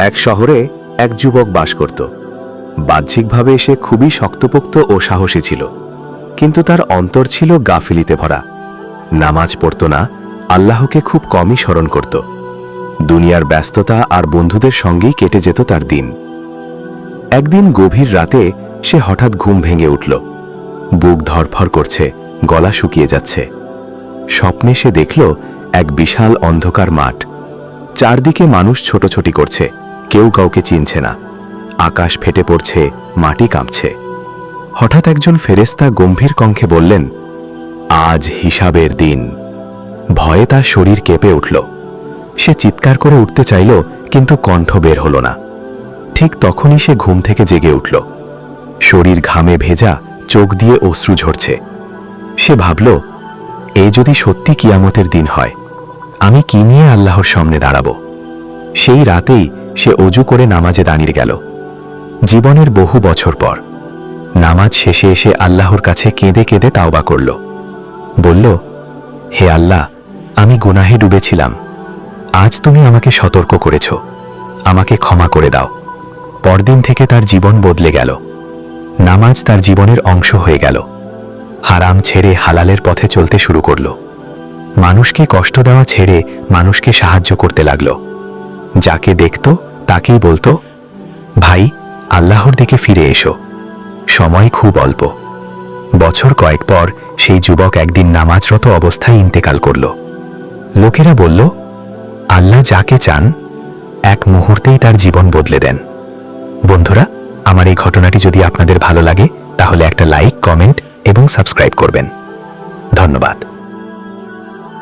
এক শহরে এক যুবক বাস করত। বাহ্যিকভাবে সে খুবই শক্তপোক্ত ও সাহসী ছিল, কিন্তু তার অন্তর ছিল গাফিলিতে ভরা। নামাজ পড়ত না, আল্লাহকে খুব কমই স্মরণ করত। দুনিয়ার ব্যস্ততা আর বন্ধুদের সঙ্গেই কেটে যেত তার দিন। একদিন গভীর রাতে সে হঠাৎ ঘুম ভেঙে উঠল। বুক ধড়ফড় করছে, গলা শুকিয়ে যাচ্ছে। স্বপ্নে সে দেখল এক বিশাল অন্ধকার মাঠ। চারদিকে মানুষ ছোটাছুটি করছে, কেউ কাউকে চিনছে না। আকাশ ফেটে পড়ছে, মাটি কাঁপছে। হঠাৎ একজন ফেরেশতা গম্ভীর কণ্ঠে বললেন, আজ হিসাবের দিন। ভয়ে তার শরীর কেঁপে উঠল। সে চিৎকার করে উঠতে চাইল, কিন্তু কণ্ঠ বের হল না। ঠিক তখনই সে ঘুম থেকে জেগে উঠল। শরীর ঘামে ভেজা, চোখ দিয়ে অশ্রু ঝরছে। সে ভাবল, এ যদি সত্যি কিয়ামতের দিন হয়, আমি কি নিয়ে আল্লাহর সামনে দাঁড়াব? সেই রাতেই সে অজু করে নামাজে দাঁড়িয়ে গেল। জীবনের বহু বছর পর নামাজ শেষে এসে আল্লাহর কাছে কেঁদে কেঁদে তাওবা করল। বলল, হে আল্লাহ, আমি গুনাহে ডুবেছিলাম। আজ তুমি আমাকে সতর্ক করেছ, আমাকে ক্ষমা করে দাও। পরদিন থেকে তার জীবন বদলে গেল। নামাজ তার জীবনের অংশ হয়ে গেল। হারাম ছেড়ে হালালের পথে চলতে শুরু করল। মানুষকে কষ্ট দেওয়া ছেড়ে মানুষকে সাহায্য করতে লাগল। যাকে দেখত তাকেই বলতো, ভাই, আল্লাহর দিকে ফিরে এসো, সময় খুব অল্প। বছর কয়েক পর সেই যুবক একদিন নামাজরত অবস্থায় ইন্তেকাল করল। লোকেরা বলল, আল্লাহ যাকে চান এক মুহূর্তেই তার জীবন বদলে দেন। বন্ধুরা, আমার এই ঘটনাটি যদি আপনাদের ভালো লাগে তাহলে একটা লাইক, কমেন্ট এবং সাবস্ক্রাইব করবেন। ধন্যবাদ।